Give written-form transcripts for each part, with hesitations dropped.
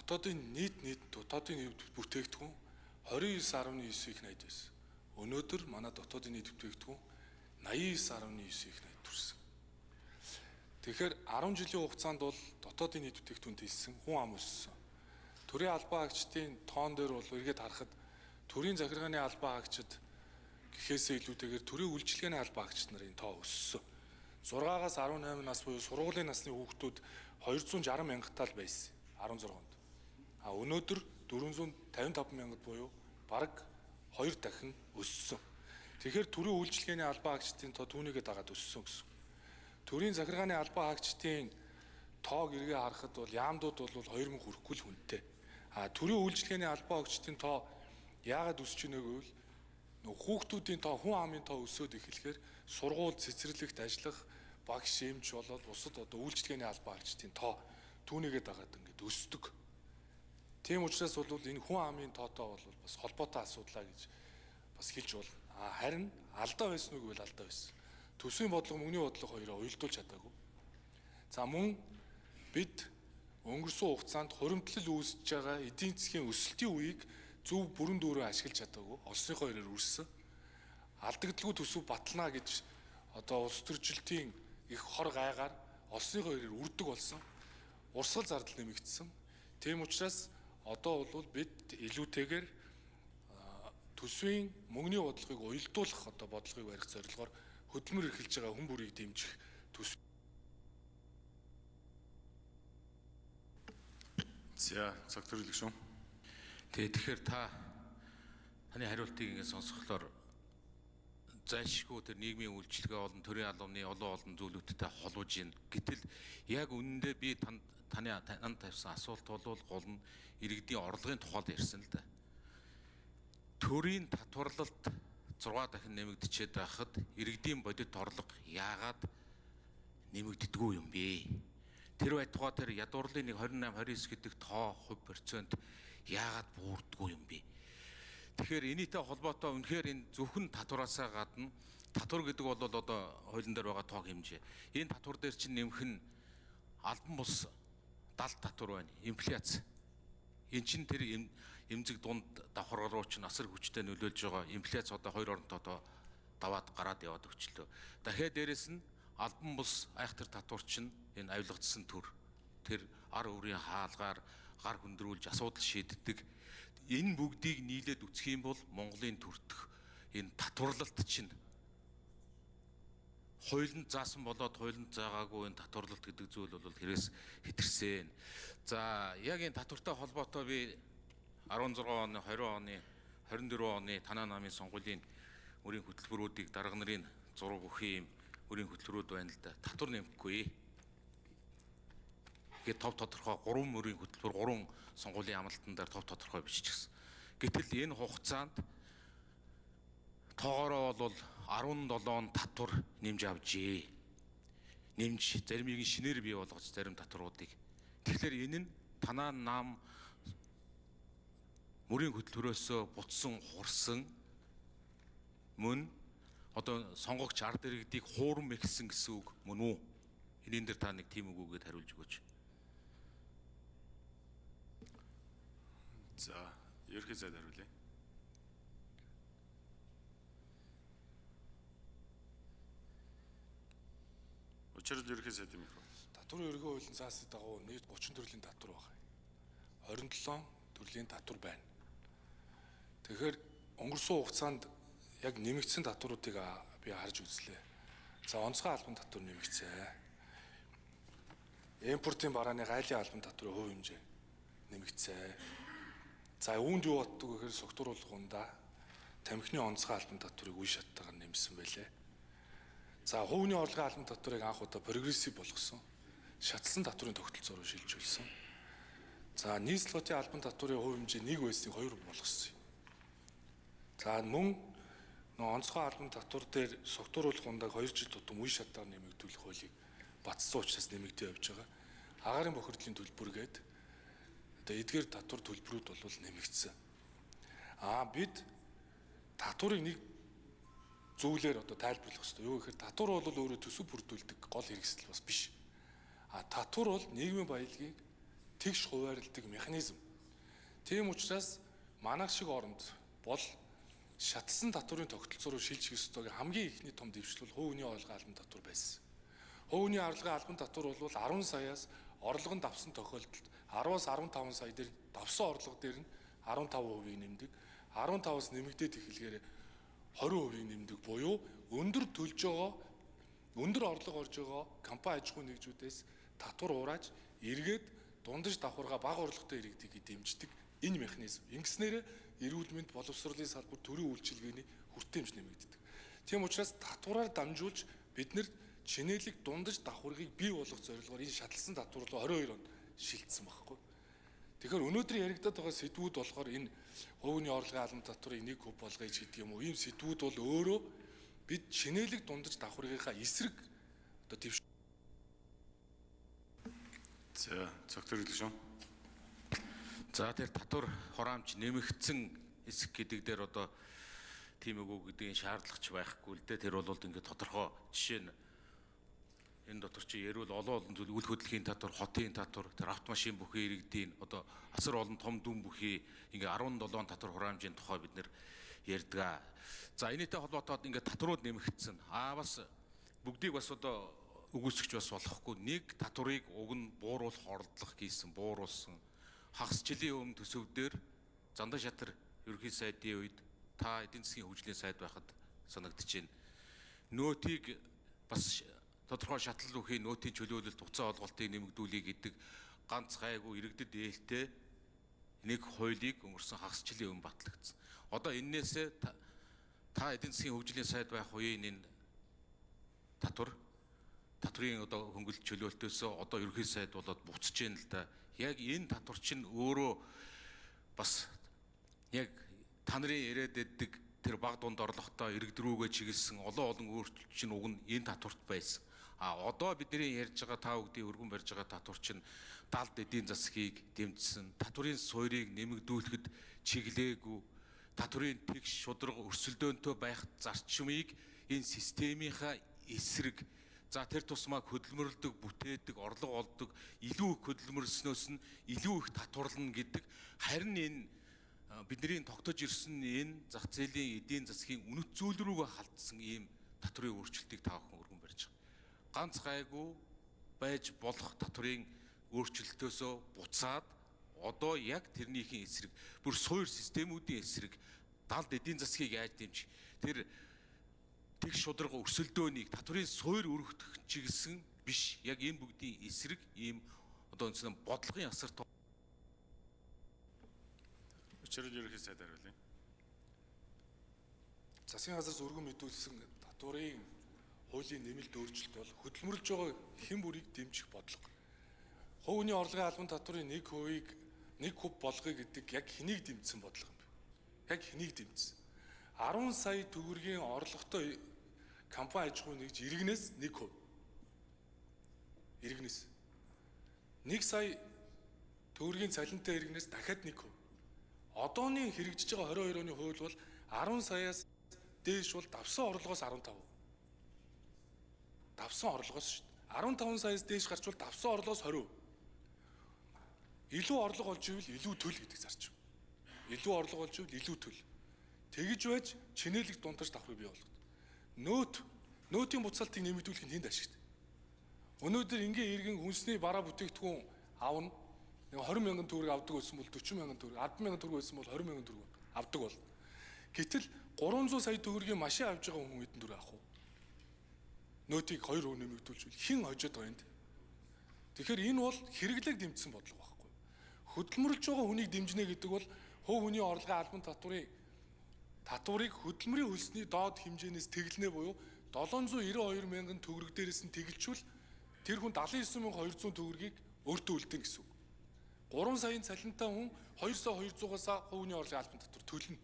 дотоодын нийт дотоодын бүтээгдэхүүн 29.9 их найд байсан. Өнөөдөр манай дотоодын нийт бүтээгдэхүүн 89.9 их найд төрсөн. Тэгэхээр 10 жилийн хугацаанд бол дотоодын нийт бүтээгдэхүүн хэлсэн хүн ам өссөн. Төрийн албан хаагчдын тоон дээр бол эргээд харахад төрийн захиргааны албан хаагчид гэхээсээ илүүтэйгээр төрийн үйлчилгээний албан хаагчид нарын тоо өссөн. 6-аас 18 нас буюу сургуулийн насны хүүхдүүд 260 мянгатаа л байсан 16 онд. А өнөөдөр 455 мянгат буюу бараг 2 дахин өссөн. Тэгэхээр төрийн үйлчилгээний албан хаагчдын тоо түүнийгээ дагаад өссөн гэсэн. Төрийн захиргааны албан хаагчдын тоог эргээ харахад бол яамдууд бол 2000 хүрэхгүй л хүнтэй. А төрийн үйлчилгээний албан хаагчдын тоо яагаад өсөж ийнэ гэвэл хүүхдүүдийн тоо хүн амын тоо өсөөд эхлэхээр сургууль цэцэрлэгт ажиллах багш эмч болоод бусад одоо үйлчилгээний албан хаагчдын тоо түүнийгээ дагаад ингээд өсдөг. Тийм учраас бол энэ хүн амын тоотоо бол бас холбоотой асуудлаа гэж бас хэлж бол харин алдаа байсан уу гэвэл алдаа байсан. Төсвийн бодлого мөнгөний бодлого хоёроо уялдуулж чадаагүй. За мөн бид өнгөрсөн хугацаанд хуримтлал үүсэж байгаа эдийн засгийн өсөлтийн үеийг зөв бүрэн дүүрэн ашиглаж чадаагүй. Олсныхоо хоёроор үрсэн. Алдагдaltaгүй төсөв батлана гэж одоо улс төрчлөлтийн их хор гайгаар олсныхоо хоёроор үрдэг болсон. Урсгал зардал нэмэгдсэн. Тийм учраас одоо бол бид илүүтэйгээр төсвийн мөнгөний бодлогыг уялдуулах одоо бодлогыг барих зорилгоор хөдөлмөр эрхэлж байгаа хүн бүрийг дэмжих төсөв. За цаг төрөлг шүү. Тэгэхээр таны хариултыг ингээд сонсохлоор зайлшгүй тэр нийгмийн үйлчилгээ болон төрийн албаны олон зүйлүүдтэй холбож байна. Гэтэл яг үнэндээ би танд тавьсан асуулт бол гол нь иргэдийн орлогын тухайд ярьсан л да. Төрийн татварлалт 6 дахин нэмэгдчихэд байхад иргэдийн бодит орлого яагаад нэмэгддэггүй юм бэ? Тэр байтугай тэр ядуурлын 28-29 гэдэг тоо хувь процент яагаад буурдаггүй юм бэ? Тэгэхээр энэтэй холбоотой үнэхээр энэ зөвхөн татвараасаа гадна татвар гэдэг бол одоо хуулийн дээр байгаа тоог хэмжээ. Энэ татвар дээр чинь нэмэх нь албан бус далд татвар байна. Инфляц. Энэ чинь тэр эмзэг дунд давхар руу чинь асар хүчтэй нөлөөлж байгаа. Инфляц одоо хоёр оронтой одоо даваад гараад яваад өчлөө. Дахиад дээрэс нь албан бус айхтар татвар чинь энэ авилгацсан төр. Тэр ар өрийн хаалгаар гар хөндрүүлж асуудал шийддэг. Энэ бүгдийг нийлээд үсэх юм бол Монголын төртөх энэ татварлалт чинь хуулинд заасан болоод хуулинд заагаагүй энэ татварлалт гэдэг зүйл бол хэрэгс хэтэрсэн. За яг энэ татвартай холбоотой би 16 оны, 20 оны, 24 оны танаа намын сонгуулийн өрийн хөтөлбөрүүдийг дарга нарын зураг бүхий юм өрийн хөтөлбөрүүд байна л да. Татвар нэмэхгүй. Тэгээд тов тодорхой 3 өрийн хөтөлбөр 3 сонгуулийн амлалтан дээр тов тодорхой биччихсэн. Гэтэл энэ хугацаанд тоогоороо бол 17 татвар нэмж авжээ. Нэмж заримыг шинээр бий болгож зарим татваруудыг. Тэгэхээр энэ нь танаа нам мөрийн хөтөлбөрөөсөө буцсан хурсан мөн одоо сонгогч ард иргэдийг хуурам ихсэн гэсэн үг мөн үү? Энийн дээр та нэг тийм үг үгээд хариулж өгөөч. За ерхий зайд хариулъя. Учир нь ерхий зайд микро. Татварын ерөнхий хуулийн цаасны дагуу нийт 30 төрлийн татвар байна. 27 төрлийн татвар байна. Тэгэхээр өнгөрсөн хугацаанд яг нэмэгдсэн татваруудыг би харж үзлээ. За онцгой албан татвар нэмэгдсэн. Импортын барааны гайлын албан татварын хувь хэмжээ нэмэгдсэн. За үүнд юу боддог гэхээр согтууруулгундаа тамхины онцгой албан татварыг үе шаттайгаар нэмсэн байлээ. За хувийн орлогын албан татварыг анх удаа прогрессив болгосон. Шатлсан татварын тогтолцоороо шилжүүлсэн. За нийслэлтийн албан татварын хувь хэмжээ 1 байсныг 2 болгосон. За мөн онцгой албан татвар дээр согтууруулгундааг 2 жил тутам үе шаттайгаар нэмэгдүүлэх хуулийг батсан учраас нэмэгдээ явж байгаа. Агаарын бохирдлын төлбөр гээд эдгээр татвар төлбөрүүд бол нэмэгдсэн. Бид татварыг нэг зүйлээр одоо тайлбарлах хэрэгтэй. Юу гэхээр татвар бол өөрөө төсөв бүрдүүлдэг гол хэрэгсэл бас биш. Татвар бол нийгмийн баялагийг тэгш хуваарлдаг механизм. Тийм учраас манайх шиг оронд бол шатлсан татврын тогтолцоо руу шилжих ёстойг хамгийн ихний том дэвшлэл хувь хүний орлогын албан татвар байсан. Хувь хүний орлогын албан татвар бол 10 саяас орлого нь давсан тохиолдолд 10-аас 15 сая дээр давсан орлого дээр нь 15% нэмдэг. 15-аас нэмэгдээд эхлэхээр 20% нэмдэг буюу өндөр төлж байгаа, өндөр орлого орж байгаа компани аж ахуй нэгжүүдээс татвар урааж эргээд дундаж давхарга бага орлоготой иргэдийг дэмждэг энэ механизм. Ингэснээр эрүүл мэнд боловсролын салбар төрийн үйлчилгээний хүртээмж нэмэгддэг. Тийм учраас татвараар дамжуулж бид нэр чинээлэг дундаж давхаргыг бий болгох зорилгоор энэ шатлсан татвар руу 22 онд шилжсэн байхгүй. Тэгэхээр өнөөдөр яригадаад байгаа сэдвүүд болохоор энэ хувийн орлогын албан татврыг 1% болгоё гэдэг юм уу? Ийм сэдвүүд бол өөрөө бид чинээлэг дундаж давхаргынхаа эсрэг одоо дэвш. За цагтар хэлсэн. За тэр татвар хураамж нэмэгдсэн хэсэг гэдэг дээр одоо тийм үгүй гэдгийг шаардлагач байхгүй л дээ. Тэр бол ингээд тодорхой жишээ нь энэ дотор чи ярил олон зүйл үйл хөдлөлийн татвар, хотын татвар, тэр автомашин бүхий иргэдийн одоо асар олон том дүн бүхий ингээ 17 татвар хураамжийн тухай бид нэр ярьдаг. За энэтэй холбоотойд ингээ татварууд нэмэгдсэн. Бас бүгдийг бас одоо үгүйсгэж бас болохгүй. Нэг татварыг уг нь бууруулах оролдлого хийсэн, бууруулсан. Хагас жилийн өмнө төсөвдөр Зандан шатар ерөнхий сайдын үед та эдийн засгийн хөгжлийн сайд байхад санагдаж байна. Нөөтийг бас тодорхой шатлал бүхий нөөтийн чөлөөлөлт хугацаа олголтыг нэмэгдүүлэх гэдэг ганц гайгүй иргэдэд ээлтэй нэг хуулийг өнгөрсөн хагас жилийн өмнө батлагдсан. Одоо эннээсээ та эдийн засгийн хөгжлийн сайд байх үеийн энэ татврын одоо хөнгөлөлт чөлөөлтөөсөө одоо ерөнхий сайд болоод буцаж байна л да. Яг энэ татвар чинь өөрөө бас яг та нарын яриад байдаг тэр баг дунд орлоготой иргэд рүүгээ чиглэсэн олон өөрчлөлт чинь уг нь энэ татварт байсан. Одоо бидний ярьж байгаа та бүдгийн өргөн барьж байгаа татвар чинь далд эдийн засгийг дэмжсэн, татврын суурийг нэмэгдүүлэхэд чиглээгүй, татврын тэгш шударга өрсөлдөөнтэй байх зарчмыг энэ системийнхаа эсрэг за тэр тусмаа хөдөлмөрлөдөг, бүтээдэг, орлого олдог, илүү их хөдөлмөрлснөөс нь илүү их татварлана гэдэг харин энэ бидний тогтож ирсэн энэ зах зээлийн эдийн засгийн үнэт зүйл рүүгээ халтсан ийм татврын өөрчлөлтийг та бүхэн өргөн барьж байгаа. Ганц гайгүй байж болох татврын өөрчлөлтөөсөө буцаад одоо яг тэрнийхэн эсрэг бүр суур системүүдийн эсрэг далд эдийн засгийг яаж дэмжих тэр тэгш шударга өрсөлдөөнийг татврын суур өргөх чиглэсэн биш яг энэ бүгдийн эсрэг ийм одоо үнэхээр бодлогын асар том. Учир нь ерөнхий сайд хариулъя. Засгийн газраас өргөн мэдүүлсэн татврын хуулийн нэмэлт өөрчлөлт бол хөдөлмөрлж байгаа хэн бүрийг дэмжих бодлого. Хувь хүний орлогын албан татврын 1%-ийг 1% болгоё гэдэг яг хэнийг дэмжсэн бодлого юм бэ? Яг хэнийг дэмжсэн? 10 сая төгрөгийн орлоготой компани аж ахуй нэгж иргэнээс 1%. Иргэнээс 1 сая төгрөгийн цалинтай иргэнээс дахиад 1%. Одооний хэрэгжиж байгаа 22 оны хууль бол 10 саяас дээш бол давсан орлогоос 15%. Давсан орлогоос шүү дээ. 15 саяас дээш гарч бол давсан орлогоос 20%. Илүү орлого олж ивэл илүү төл гэдэг зарчим. Илүү орлого олж ивэл илүү төл. Тэгж байж чинээлэг дундаж давхрыг бий болгоод. Нөөтийн буцаалтыг нэмэгдүүлэх нь хэнд ашигтай. Өнөөдөр ингээ иргэн хүнсний бараа бүтээгдэхүүн авна. 20,000 төгрөг авдаг байсан бол 40,000 төгрөг, 10,000 төгрөг байсан бол 20,000 төгрөг авдаг бол. Гэтэл 300 сая төгрөгийн машин авж байгаа хүн хэдэн төгрөг авах вэ? Нөөтийг 2% нэмэгдүүлжүүл хэн хожоод байгаа юм. Тэгэхээр энэ бол хэрэглээг дэмжсэн бодлого байхгүй. Хөдөлмөрлж байгаа хүнийг дэмжнэ гэдэг бол хувь хүний орлогын албан татварыг хөдөлмөрийн хөлсний доод хэмжээнээс тэглэнэ буюу 792 мянган төгрөг дээрээс нь тэгэлжүүл тэр хүн 79,200 төгрөгийг өөртөө үлдэн гэсэн үг. 3 саяын цалинтай хүн 2 сая 200-аас хувийн орлогын албан татвар төлнө.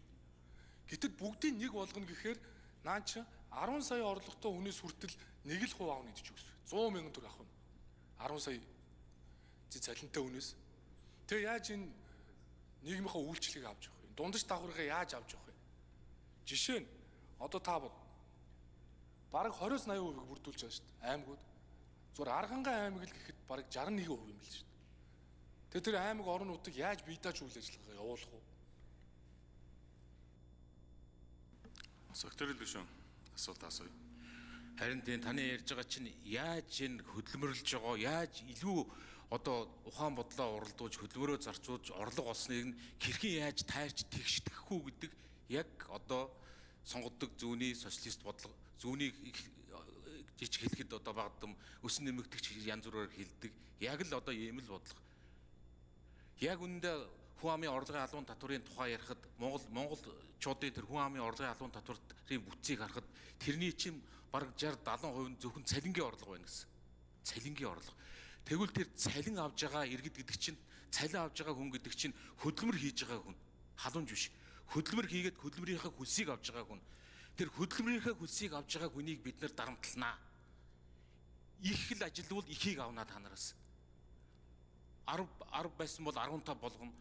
Гэтэл бүгдийг нэг болгоно гэхээр наа чи 10 сая орлоготой хүнээс хүртэл нэг л хувь аавна гэж үгс. 100 мянган төгрөг авах нь. 10 сая цалинтай хүнээс. Тэгээ яаж энэ нийгмийнхаа үйлчлэгийг авч явах вэ? Дундаж давхаргаа яаж авч явах вэ? Жишээ нь одоо та бод бараг 20-80% бүрдүүлж байгаа шүү дээ. Аймагуд. Зүгээр Аргангаан аймаг л гэхэд бараг 61% юм бил шүү дээ. Тэгээ тэр аймаг орон нутаг яаж бие дааж үйл ажиллагаа явуулах вэ? Зөвхөн гүшүүн асуулт асууя. Харин тийм таны ярьж байгаа чинь яаж энэ хөдөлмөрлөж байгаа, яаж илүү одоо ухаан бодлоо уралдуулж хөдөлмөрөө зарцуулж орлого олсныг нь хэрхэн яаж тайрч тэгшдэхгүй гэдэг яг одоо сонгодог зүүнний социалист бодлого зүүнийг жижиг хэлэхэд одоо багдам өсөн нэмэгдэгч янз бүрээр хэлдэг. Яг л одоо ийм л бодлого. Яг үүндээ хүн амын орлогын албан татврын тухай ярихад монголчуудын тэр хүн амын орлогын албан татврын бүтцийг харахад тэрний чинь бараг 60-70% нь зөвхөн цалингийн орлого байна гэсэн. Цалингийн орлого. Тэгвэл тэр цалин авж байгаа иргэд гэдэг чинь цалин авж байгаа хүн гэдэг чинь хөдөлмөр хийж байгаа хүн. Халамж биш. Хөдөлмөр хийгээд хөдөлмөрийнхээ хөлсийг авж байгаа хүн. Тэр хөдөлмөрийнхээ хөлсийг авж байгаа хүнийг бид нэр дарамтланаа. Их л ажилвал ихийг авнаа та нараас. 10 байсан бол 15 болгоно.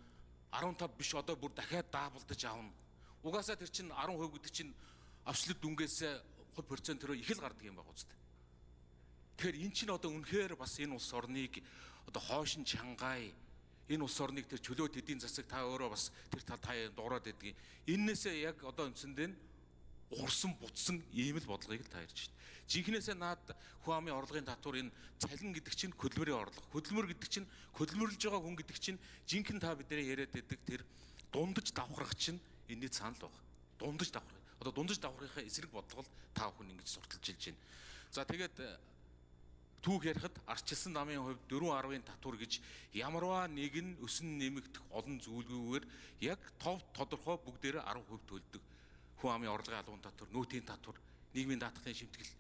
15 биш одоо бүр дахиад даабалдаж авна. Угаасаа тэр чинь 10% гэдэг чинь абсолют дүнгээс 30% төрөө их л гардаг юм байна үстэй. Тэгэхээр эн чинь одоо үнэхээр бас энэ улс орныг одоо хойшин чангай энэ улс орныг тэр чөлөөт эдийн засаг та өөрөө бас тэр та дуурайд байдгийг. Эннээсээ яг одоо үндсэндээ ухарсан бутсан ийм л бодлогыг л та ярьж байна. Жинхнээсээ наад хүн амын орлогын татвар энэ цалин гэдэг чинь хөдөлмөрийн орлого. Хөдөлмөр гэдэг чинь хөдөлмөрлөж байгаа хүн гэдэг чинь жинхэнэ та бидний яриад байдаг тэр дундаж давхрах чинь энэний цаанал баг. Дундаж давхрах. Одоо дундаж давхрахын эсрэг бодлого л та бүхэн ингэж сурталчилж байна. За тэгээд түүх ярихад арчилсан намын хувьд 4.10-ын татвар гэж ямарваа нэг нь өсөн нэмэгдэх олон зүйлгүйгээр яг тодорхой бүгдээрээ 10% төлдөг. Хүн амын орлогын албан татвар, нөөтийн татвар, нийгмийн даатгалын шимтгэл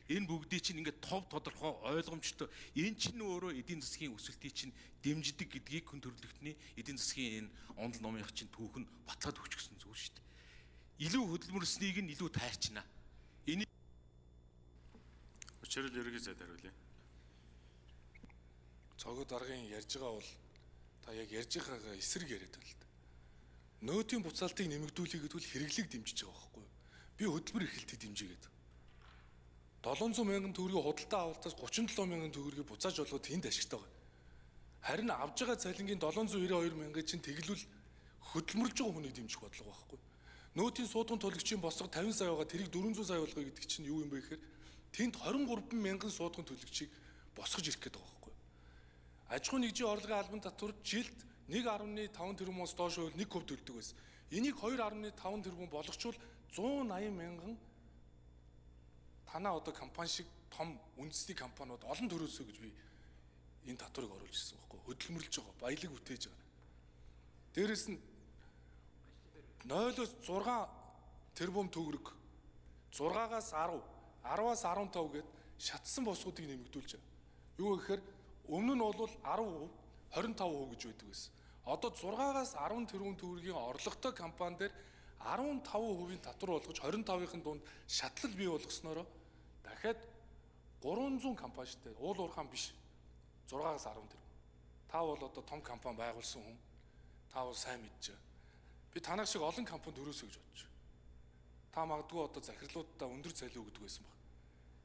энэ бүгдийг чинь ингээд тодорхой ойлгомжтой энэ чинь өөрөө эдийн засгийн өсөлтийг чинь дэмждэг гэдгийг хүн төрөлхтний эдийн засгийн энэ ондол номынх чинь түүх нь батлаад өгч гсэн зүйл шүү дээ. Илүү хөдөлмөрлснийг нь илүү тайрчнаа. Энэ Учир нь ерөнхий сайд хариулъя. Цогод даргын ярьж байгаа бол та яг ярьж байгаагаа эсрэг яриад байна л да. Нөөтийн буцаалтыг нэмэгдүүлэх гэдвэл хэрэглэг дэмжиж байгаа байхгүй юу? Би хөдөлмөр эрхлэлтийг дэмжигээд 700 мянган төгрөгийн худалдаа авалтаас 37 мянган төгрөгийг буцааж олгоод тэнд ашигтай байгаа. Харин авж байгаа цалингийн 792 мянган чинь тэглүүл хөдөлмөрлж байгаа хүний дэмжих бодлого байхгүй. Нөөтийн суудган төлөгчийн босго 50 сая байгаа тэрийг 400 сая болгоё гэдэг чинь юу юм бэ гэхээр тэнд 23 мянган суудган төлөгчийг босгож ирэх гэдэг байгаа байхгүй. Аж ахуйн нэгжийн орлогын албан татвар жилд 1.5 тэрбумоос доош байвал 1% төлдөг байсан. Энийг 2.5 тэрбум болгочвол 180 мянган танаа одоо компани шиг том үндэсний компаниуд олон төрөөсөө гэж би энэ татварыг оруулж ирсэн байхгүй. Хөдөлмөрлж байгаа, баялаг үтээж байгаа. Дээрэс нь 0-6 тэрбум төгрөг 6-аас 10, 10-аас 15 гээд шатсан босгуудыг нэмэгдүүлж байгаа. Юу гэхээр өмнө нь бол 10%, 25% гэж байдаг байсан. Одоо 6-аас 10 тэрбум төгрөгийн орлоготой компани дээр 15%-ийн татвар болгож 25%-ын дунд шатлал бий болгосноор дахиад 300 компани штэ уул уурхаан биш 6-аас 10 тэрбум. Та бол одоо том компани байгуулсан хүн. Та бол сайн мэдж байгаа. Би танах шиг олон компанид өрөөсөө гэж бодож. Та магадгүй одоо захирлуудаа өндөр цалин өгдөг байсан баг.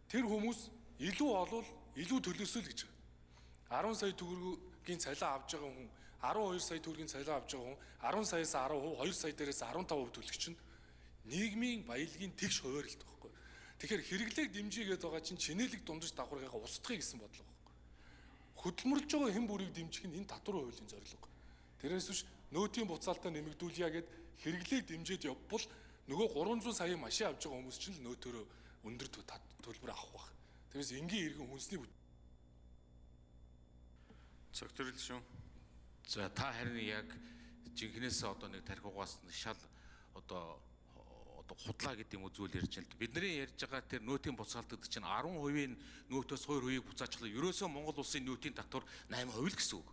Тэр хүмүүс илүү олвол илүү төлөөсөө л гэж байгаа. 10 сая төгрөгийн цалин авж байгаа хүн 12 сая төгрөгийн цалин авж байгаа хүн 10 саяас 10%, 2 сая дээрээс 15% төлөх чинь нийгмийн баялагын тэгш хуваарлт байхгүй. Тэгэхээр хэрэглээг дэмжигээд байгаа чинь чинэлэг дундаж давхаргыг устгахыг гэсэн бодлого байхгүй. Хөдөлмөрлж байгаа хэн бүрийг дэмжих нь энэ татварын хуулийн зорилго. Тэрээс биш нөөтийн буцаалтаа нэмэгдүүлье гэд хэрэглээг дэмжиж явбал нөгөө 300 сая машин авч байгаа хүмүүс чинь л нөөтөөрөө өндөр төлбөр авах байх. Тэрээс энгийн иргэн хүнсний Зөвхөн гүшүүн. за та харин яг жинхнээсээ одоо нэг тархиугаас шал одоо худлаа гэдэг юм уу зүйл ярьж байна л да. Бидний ярьж байгаа тэр нөөтийн буцаалт гэдэг чинь 10%-ийн нөөтөөс 2%-ийг буцаачлаа. Ерөөсөө Монгол улсын нөөтийн татвар 8% л гэсэн үг.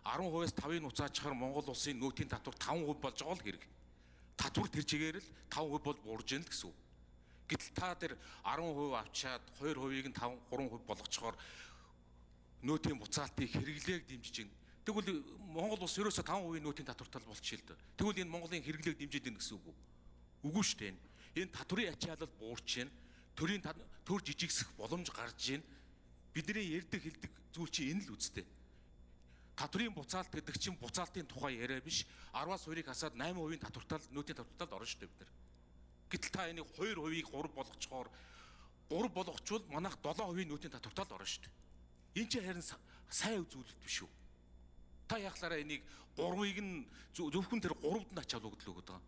10%-аас 5%-ыг буцаачаар Монгол улсын нөөтийн татвар 5% болж байгаа л хэрэг. Татвар тэр чигээр л 5% бол буурж ийн л гэсэн үг. Гэтэл та тэр 10% авчаад 2%-ийг нь 3% болгочоор нөөтийн буцаалтыг хэрэглээг дэмжиж байна. Тэгвэл Монгол улс ерөөсөө 5% нөөтийн татвартай болчихъя л да. Тэгвэл энэ Монголын хэрэглээг дэмжиж байна гэсэн үг үү? Үгүй шүү дээ. Энэ татврын ачаалал буурч байна. Төр жижигсэх боломж гарч байна. Бидний ярьдаг хэлдэг зүйл чинь энэ л үстэй. татврын буцаалт гэдэг чинь буцаалтын тухай яриа биш. 10-аас 2-ыг хасаад 8% татвартал нөөтийн татварталд орно шүү дээ бид нар. Гэтэл та энийг 2%-ийг 3 болгочхоор 3 болгочвол манайх 7% нөөтийн татварталд орно шүү дээ. Энэ чинь харин сайн үзүүлэлт биш үү? Та яахлаараа энийг 3-ыг нь зөвхөн тэр 3-д нь ачаал өгдөл өгöd байгаа.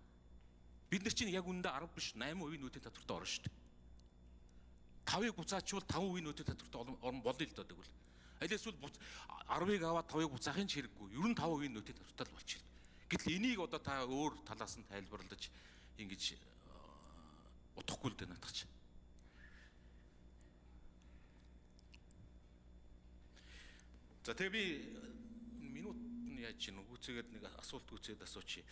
Бид нар чинь яг үүндээ 10 биш 8% нөөтийн татварталд орно шүү дээ. 5-ыг буцаачвал 5% нөөтийн татварталд орно болно л доо тэгвэл. Аль эсвэл 10-ыг аваад 5-ыг буцаахын ч хэрэггүй. Ер нь 5% нөөтийн татвартал болчихно. Гэтэл энийг одоо та өөр талаас нь тайлбарлаж ингэж утгахгүй л дээ надад чинь. За тэгээ би минут нь яаж чинь гүцээгээд нэг асуулт гүцээд асуучих.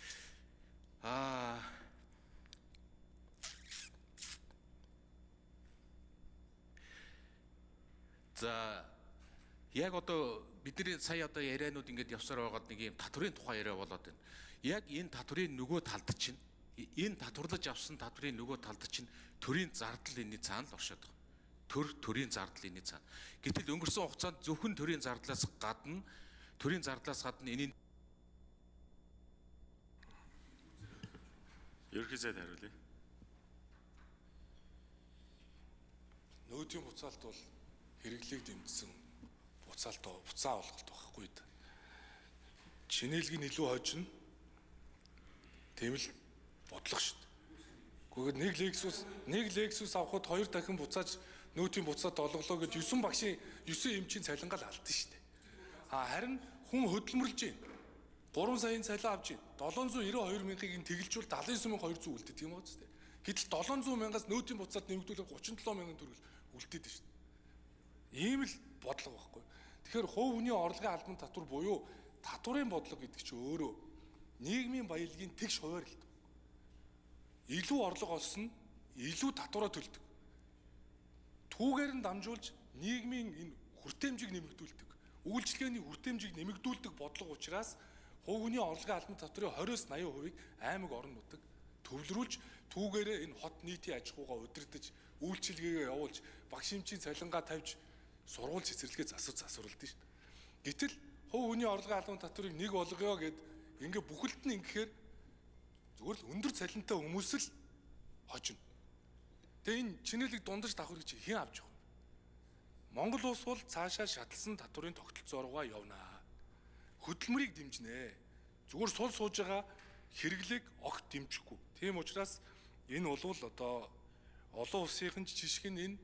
За яг одоо бидний сая одоо ярианууд ингэж явсаар байгаад нэг юм татврын тухай яриа болоод байна. Яг энэ татврын нөгөө талд чинь энэ татварлаж авсан татврын нөгөө талд чинь төрийн зардал энэний цаана л оршоод байгаа. Төрийн зардал энэний цаана. Гэтэл өнгөрсөн хугацаанд зөвхөн төрийн зардлаас гадна энэний Ерөнхий сайд хариулъя. Нөөтийн буцаалт бол хэрэглээг дэмжсэн буцаа олголт байхгүй да. Чинээлгийг илүү хожно. Тийм л бодлого шүү дээ. Гэхдээ нэг Lexus авахд 2 дахин буцааж нөөтийн буцаат олголоо гэж 9 багшийн 9 эмчийн цалингаал алдсан шүү дээ. Харин хүн хөдөлмөрлж байна. 3 саяын цалин авч байна. 792 мянгыг тэгэлжүүл 79200 үлдээ тийм үү дээ. Гэтэл 700 мянгаас нөөтийн буцаат нэмэгдүүлэх 37 мянган төгрөг үлдээд байна шүү дээ. Ийм л бодлого байхгүй. Тэгэхээр хувь хүний орлогын албан татвар буюу татврын бодлого гэдэг чинь өөрөө нийгмийн баялагын тэгш хуваарлт. Илүү орлого олсон нь илүү татвараа төлдөг. Түүгээр нь дамжуулж нийгмийн энэ хүртээмжийг нэмэгдүүлдэг. Үйлчлэгээний хүртээмжийг нэмэгдүүлдэг бодлого учраас хувь хүний орлогын албан татврын 20-80%-ийг аймаг орон нутаг төвлөрүүлж түүгээрээ энэ хот нийтийн аж ахуйгаа удирдах, үйлчлэгээгээ явуулж, багш эмчийн цалингаа тавьж сургууль цэцэрлэгээ засварлалт шүү дээ. Гэтэл хувь хүний орлогын албан татврыг нэг болгоё гэд ингээ бүхэлд нь ингэхээр зүгээр л өндөр цалинтай хүмүүс л хожно. Тэгээ энэ чинээлэг дундаж давхар гэж хэн авч явах вэ? Монгол улс бол цаашаа шатлсан татврын тогтолцоороо явнаа. Хөдөлмөрийг дэмжинэ. Зүгээр сул сууж байгаа хэрэглээг огт дэмжихгүй. Тийм учраас энэ бол одоо олон улсын жишг нь энэ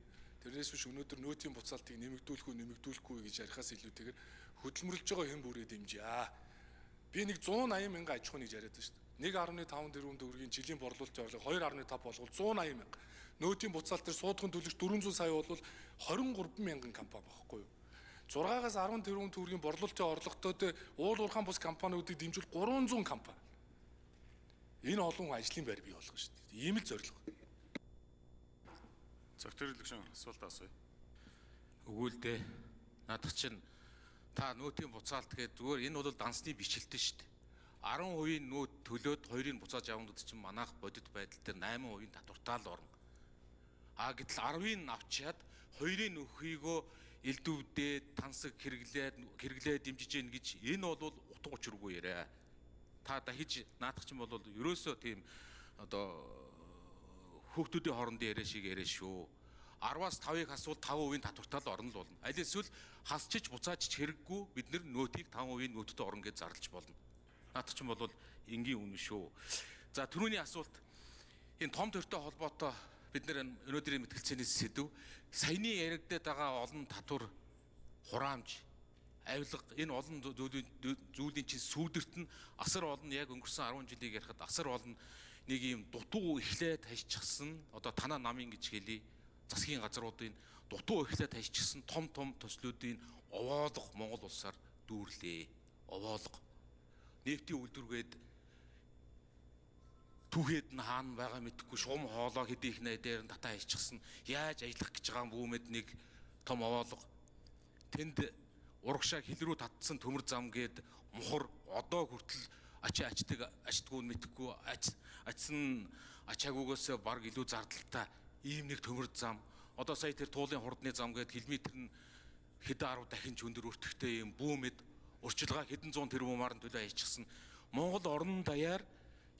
тэрнээс биш өнөөдөр нөөтийн буцаалтыг нэмэгдүүлэхгүй гэж ярихаас илүүтэйгээр хөдөлмөрлж байгаа хэн бүрээ дэмжээ. Би нэг 180 мянган аж ахуйныг яриад байна шүү дээ. 1.5 тэрбум төгрөгийн жилийн борлуулалтын орлого 2.5 болгол 180 мянга. Нөөтийн буцаалт дээр суудхан төлөгч 400 сая бол 23 мянган компани багхгүй юу? 6-аас 10 тэрбум төгрөгийн борлуулалтын орлоготой уул уурхайн бус компаниудыг дэмжүүл 300 компани. Энэ олон ажлын байр бий болгоно шүү дээ. Ийм л зорилго. Зөвхөн гүшин асуулт асууя. Өгүүлдэ надад чинь та нөөтийн буцаалт гэдэг зүгээр энэ бол дансны бичлэлтэй шүү дээ. 10% нөөт төлөөд 2-ыг буцааж авах чинь манайх бодит байдал дээр 8% татвартаа л орно. Гэтэл 10-ыг авчиад 2-ыг нөхөйгөө элдвэдээд тансаг хэрэглээ дэмжиж гин гэж энэ бол утга учиргүй яриа. Та дахиж наадах чинь бол ерөөсөө тийм одоо хүүхдүүдийн хоорондын яриа шиг яриа шүү. 10-аас 5-ыг хасвал 5% татвартаа л орно л болно. Аль эсвэл хасчиж буцаажч хэрэггүй бид нэр нөөтийг 5% нөөтөд орно гэж зарлаж болно. Наадах чинь бол энгийн үнэ шүү. За түрүүний асуулт энэ том төртэй холбоотой бид нэр өнөөдрийн мэтгэлцээний сэдв саяны яригдаад байгаа олон татвар хураамж авилга энэ олон зүйлийн чинь сүүдэрт нь асар олон яг өнгөрсөн 10 жилийг ярихад асар олон нэг юм дутуу эхлээд хашчихсан одоо танаа намын гэж хэлий засгийн газруудын дутуу эхлээд хашчихсан том төслүүдийн овоолго Монгол улсаар дүүрлээ. Овоолго нефтийн үйлдвэргээд түүхэд нь хаана байгаа мэдэхгүй шугам хоолоо хэдий их найдаар нь татаа хашчихсан яаж ажиллах гэж байгаа юм бүүмэд нэг том овоолго тэнд урагшаа хил рүү татсан төмөр зам гээд мухар одоо хүртэл ачтгүй мэдэхгүй ачсан ачаагүйгээс баг илүү зардалтай ийм нэг төмөр зам одоо сая тэр туулын хурдны зам гээд километр нь хэдэн 10 дахин ч өндөр өртөгтэй юм бүүмэд урьдчилгаа хэдэн зуун тэрбумаар нь төлөө аячихсан Монгол орон даяар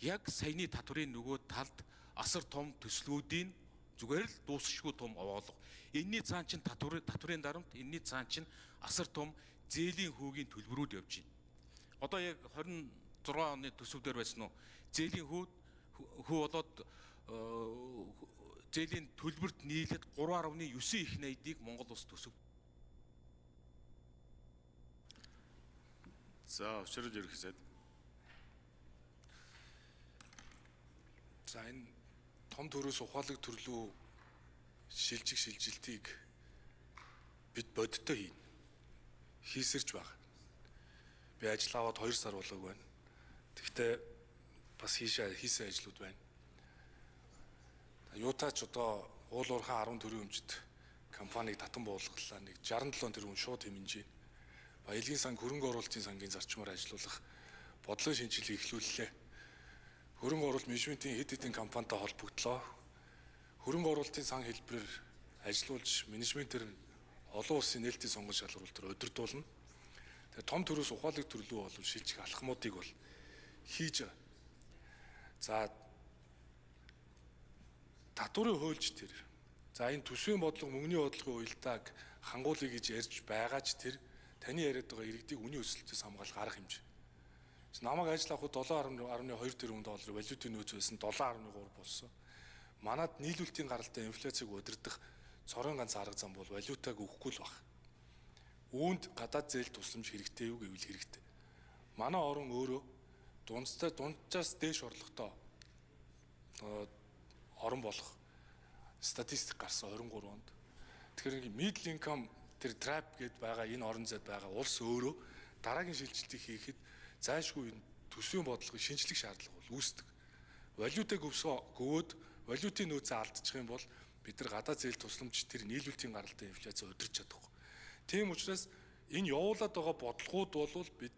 яг саяны татврын нөгөө талд асар том төслүүдийн зүгээр л дуусшгүй том овоолго. Энийний цаан чинь татврын дарамт, энийний цаан чинь асар том зээлийн хүүгийн төлбөрүүд явж байна. Одоо яг 26 оны төсөвдөр байсан уу? Зээлийн хүү болоод зээлийн төлбөрт нийлээд 3.9 их найдыг Монгол улс төсөв. За, учрал ерөнхий сайд. За энэ том төрөөс ухаалаг төрлөө шилжилтийг бид бодиттой хийн. Хийсэрч байгаа. Би ажил аваад 2 сар болоог байна. Тэгвэл бас хийсэн ажлууд байна. Юутаач одоо уул уурхайн 10 төгрөг өмчт компанийг татан буулгалаа, нэг 67 тэрбум шууд хэмнэж байна. Баялагын сан хөрөнгө оруулалтын сангийн зарчмаар ажиллах бодлогын шинжилгээ эхлүүллээ. Хөрөнгө оруулалт менежментийн хэд хэдэн компанитай холбогдлоо. Хөрөнгө оруулалтын сан хэлбэрээр ажиллуулж менежментээр олон улсын нээлтийн сонгон шалгаруулалт төр удирдуулна. Тэгээ том төрөөс ухаалаг төрлөө болов шилжих алхмуудыг бол хийж байгаа. За татврын хуульч тэр. За энэ төсвийн бодлого мөнгөний бодлогын уялдааг хангуулъя гэж ярьж байгаа ч тэр таны яриад байгаа иргэдийг үнийн өсөлтөөс хамгаалах арга хэмжээ. Намайг ажил авахд 7.2 тэрбум доллар валютын нөөц байсан 7.3 болсон. Манад нийлүүлэлтийн гаралтай инфляцийг удирдах цорын ганц арга зам бол валютаг өгөхгүй л баг. Үүнд гадаад зээл тусламж хэрэгтэй юу гэвэл хэрэгтэй. Манай орон өөрөө дунджаас дээш орлоготой орон болох статистик гарсан 23 онд. Тэгэхээр middle income тэр trap гэдээ байгаа энэ орон зайд байгаа улс өөрөө дараагийн шилжилтийг хийхэд зайлшгүй төсвийн бодлогын шинжлэх шаардлага бол үүсдэг. Валютыг гөвөөд валютын нөөцөө алдчих юм бол бид нар гадаад зээл тусламж тэр нийлүүлэлтийн гаралтай инфляци удирч чадахгүй. Тийм учраас энэ явуулаад байгаа бодлогууд бол бид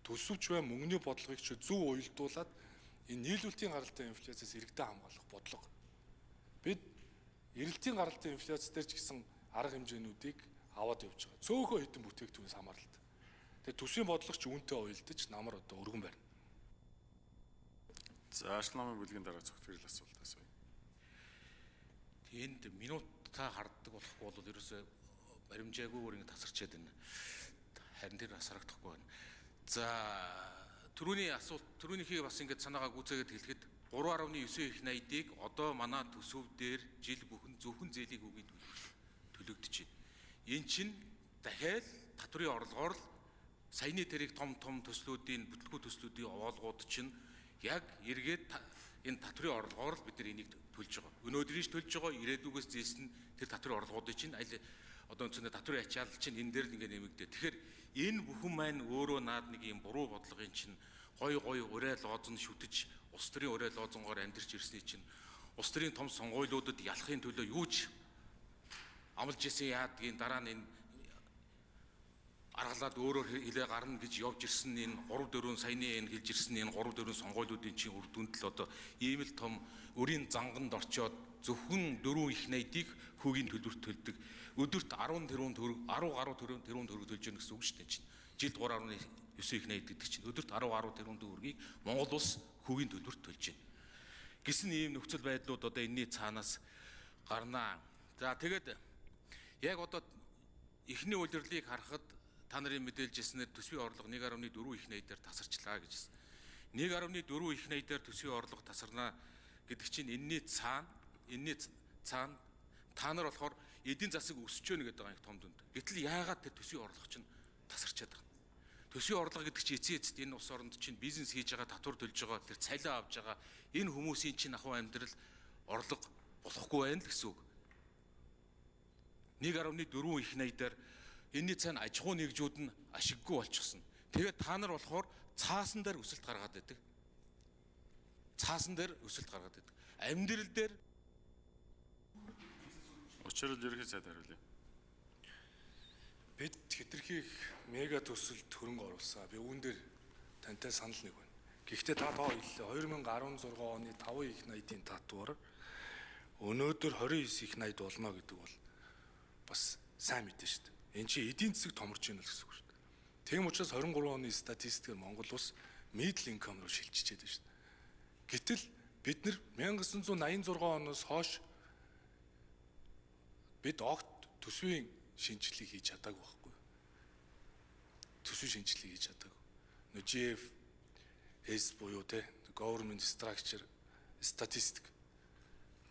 төсөвч бай мөнгөний бодлогыг ч зөв уялдуулаад энэ нийлүүлэлтийн гаралтай инфляциас иргэдэд хамгаалах бодлого. Бид эрэлтийн гаралтай инфляц дээр ч гэсэн арга хэмжээнүүдийг аваад явж байгаа. Цөөхөн хэдэн бүтээгдэхүүнээс хамааралтай. Тэгээ төсвийн бодлого ч үүнтэй уялдаж намар одоо өргөн байна. За, Ашлаамын бүлгийн дараа зөвхөн төрөл асуулт асууя. Энд минутаа харддаг болохгүй бол ерөөсөө баримжаагүйгээр ингэ тасарчээд байна. Харин тэр бас харагдахгүй байна. За түрүүний асуулт түрүүнийхийг бас ингэ санаагаа гүйцээгээд хэлэхэд 3.9 их найдыг одоо манай төсөв дээр жил бүхэн зөвхөн зээлийн хүүгийн төлөгдөж байна. Энэ чинь дахиад татврын орлогоор л саяны тэрийг том төслүүдийн бүтлгүү төслүүдийн овоолгууд чинь яг эргээд энэ татврын орлогоор л бид нар энийг төлж байгаа. Өнөөдрийнш төлж байгаа ирээдүгээс зээлсэн тэр татврын орлогуудыг чинь одоо үнэхээр татврын ачаалал чинь энэ дээр л ингэ нэмэгдээ. Тэгэхээр энэ бүхэн маань өөрөө наад нэг юм буруу бодлогын чинь гой урай лоозон шүтэж улс төрийн урай лоозонгоор амьдарч ирсний чинь улс төрийн том сонгуйлуудад ялахын төлөө юу ч амлж исэн яадгийн дараа нь энэ аргалаад өөрөөр хэлээ гарна гэж явж ирсэн энэ 3-4 саяны энэ хэлж ирсэн энэ 3-4 сонгуйлуудын чинь үр дүнд л одоо ийм л том өрийн занганд орчоод зөвхөн 4 их найдыг хүүгийн төлбөрт төлдөг. Өдөрт 10 тэрбум төгрөг 10 тэрбум төгрөг төлж яах гэсэн үг шүү дээ чинь. Жилд 3.9 их найд гэдэг чинь өдөрт 10 тэрбум төгрөгийг Монгол улс хүүгийн төлбөрт төлж байна. Гэсэн ийм нөхцөл байдлууд одоо энэний цаанаас гарнаа. За тэгээд яг одоо эхний улирлыг харахад та нарын мэдээлж ирснээр төсвийн орлого 1.4 их найдаар тасарчлаа гэж байна. 1.4 их найдаар төсвийн орлого тасарнаа гэдэг чинь энэний цаана та нар болохоор эдийн засаг өсөж гэнэ гэдэг байгаа их том дүнд. Гэтэл яагаад тэр төсвийн орлого чинь тасарчаад байгаа юм? Төсвийн орлого гэдэг чинь эцээст энэ улс оронд чинь бизнес хийж байгаа, татвар төлж байгаа, тэр цалин авж байгаа энэ хүмүүсийн чинь ахуй амьдрал орлого болохгүй байна л гэсэн үг. 1.4 их найдаар энэний цаана аж ахуй нэгжүүд нь ашиггүй болчихсон. Тэгээд та нар болохоор цаасан дээр өсөлт гаргаад байдаг. Цаасан дээр өсөлт гаргаад байдаг. Амьдрал дээр Учрал ерөнхий сайд хариулъя. Бид хэтэрхий мега төсөлд хөрөнгө оруулсан. Би үүн дээр тантай санал нэг байна. Гэхдээ та хэллээ 2016 оны 5 их найдын татвар өнөөдөр 29 их найд болно гэдэг бол бас сайн мэдэн шүү дээ. Энд чинь эдийн засаг томорч ийн л гэсэн үг шүү дээ. Тийм учраас 23 оны статистикээр Монгол улс middle income руу шилжижээд байна шүү дээ. Гэтэл бид нэр 1986 оноос хойш бид огт төсвийн шинжилгээг хийж чадаагүй байхгүй. Төсвийн шинжилгээг хийж чадаагүй. Нөө GFS буюу те government structure statistic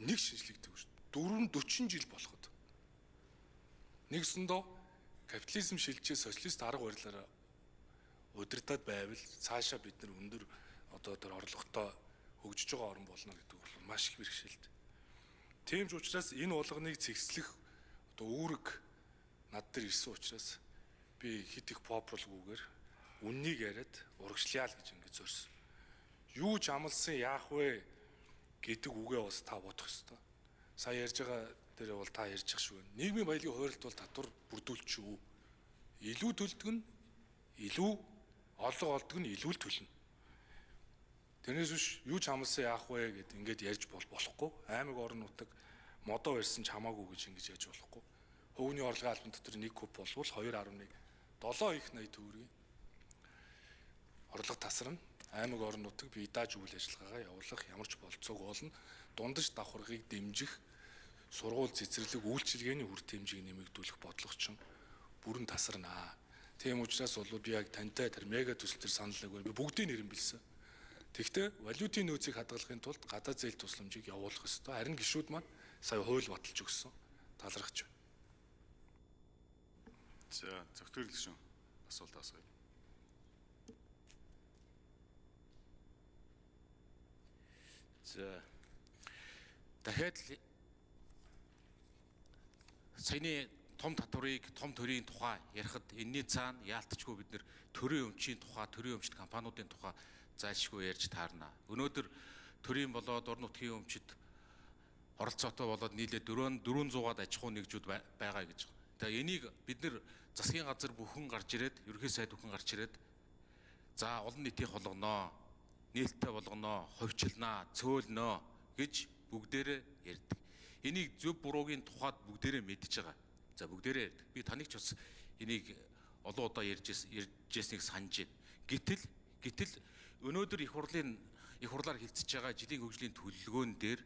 нэг шинжилгэдэг шүү дээ. 40 жил болоход. Нэгсэндөө капитализм шилжээ социалист арга барилаараа удирдах байвал цаашаа бид нар өндөр одоо тэр орлоготой хөгжиж байгаа орн болно гэдэг бол маш их бэрхшээлтэй. Тийм ч учраас энэ улгыг цэгцлэх одоо үүрэг над дээр ирсэн учраас би хит их популгүйгээр үннийг яриад урагшлаа л гэж ингэж зорьсон. Юу ч амлсан яах вэ гэдэг үгээ бас та бодох ёстой. Сая ярьж байгаа дээр бол та ярьж ах шүү. Нийгмийн баялагын хуульд бол татвар бүрдүүлчих үү? Илүү төлдөг нь илүү олго олдог нь илүү л төлнө. Тэрнээс биш юу ч амлсан яах вэ гэд ингээд ярьж болохгүй. Аймаг орон нутаг модоо барьсан ч хамаагүй гэж ингэж яаж болохгүй. Хөвгний орлогын албан дотор 1 куб болвол 2.7 их 80 төгрөгийн орлого тасарна. Аймаг орон нутаг биедааж үйл ажиллагаагаа явуулах ямар ч болцоог болно. Дундаж давхаргыг дэмжих сургууль цэцэрлэг үйлчилгээний үр хэмжээг нэмэгдүүлэх бодлого ч бүрэн тасарнаа. Тийм учраас бол би яг тантай тэр мега төсөл төр санал нэг би бүгдийг нэрэн билсэн. Тэгвэл валютын нөөцийг хадгалахын тулд гадаад зээл тусламжийг явуулах ёстой. Харин гишүүд маань сая хууль баталж өгсөн. Талархаж байна. За, зөвхөн гишүүн асуулт асууя. За. Дахиад саяны том татварыг, том төрийн тухай ярихад энэний цаана яалтчгүй бид нэр төрийн өмчийн тухай, төрийн өмчт компаниудын тухай зайлшгүй ярьж таарна. Өнөөдөр төрийн болоод орон нутгийн өмчт оролцоотой болоод нийлээ 400-аад аж ахуй нэгжүүд байгаа гэж байна. Тэгээ энийг бид нэр засгийн газар бүхэн гарч ирээд, ерөнхий сайд бүхэн гарч ирээд за олон нийтийн болгоноо, нээлттэй болгоноо, ховчлнаа, цөөлнөө гэж бүгдээрээ ярьдаг. Энийг зөв буруугийн тухайд бүгдээрээ мэдж байгаа. За бүгдээрээ ярьдаг. Би таныг ч бас энийг олон удаа ярьжсэнийг санаж байна. Гэтэл өнөөдөр их хурлаар хилцэж байгаа жилийн хөгжлийн төлөвлөгөөн дээр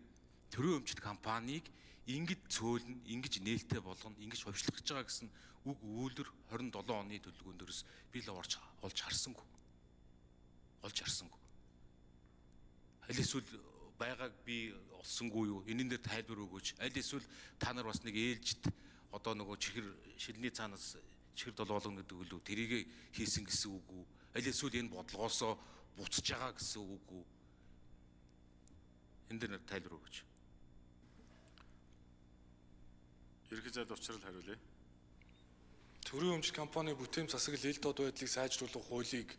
төрийн өмчт компанийг ингэж цөөлнө, ингэж нээлттэй болгоно, ингэж ховшлох гэж байгаа гэсэн үг үйлдвэр 27 оны төлөвлөгөөн дээрс би л олж харсангүй. Аль эсвэл байгааг би олсонгүй юу? Энэн дээр тайлбар өгөөч. Аль эсвэл та нар бас нэг ээлжид одоо нөгөө чихэр шилний цаанаас чихэр долоолгоно гэдэг үлээ тэрийг хийсэн гэсэн үг үү? Аль эсвэл энэ бодлогоосоо буцаж байгаа гэсэн үг үү? Энд дээр тайлбар өгөөч. Ерхий зайд уучрал хариулъя. Төрийн өмчт компани бүтээн засаглал ил дод байдлыг сайжруулах хуулийг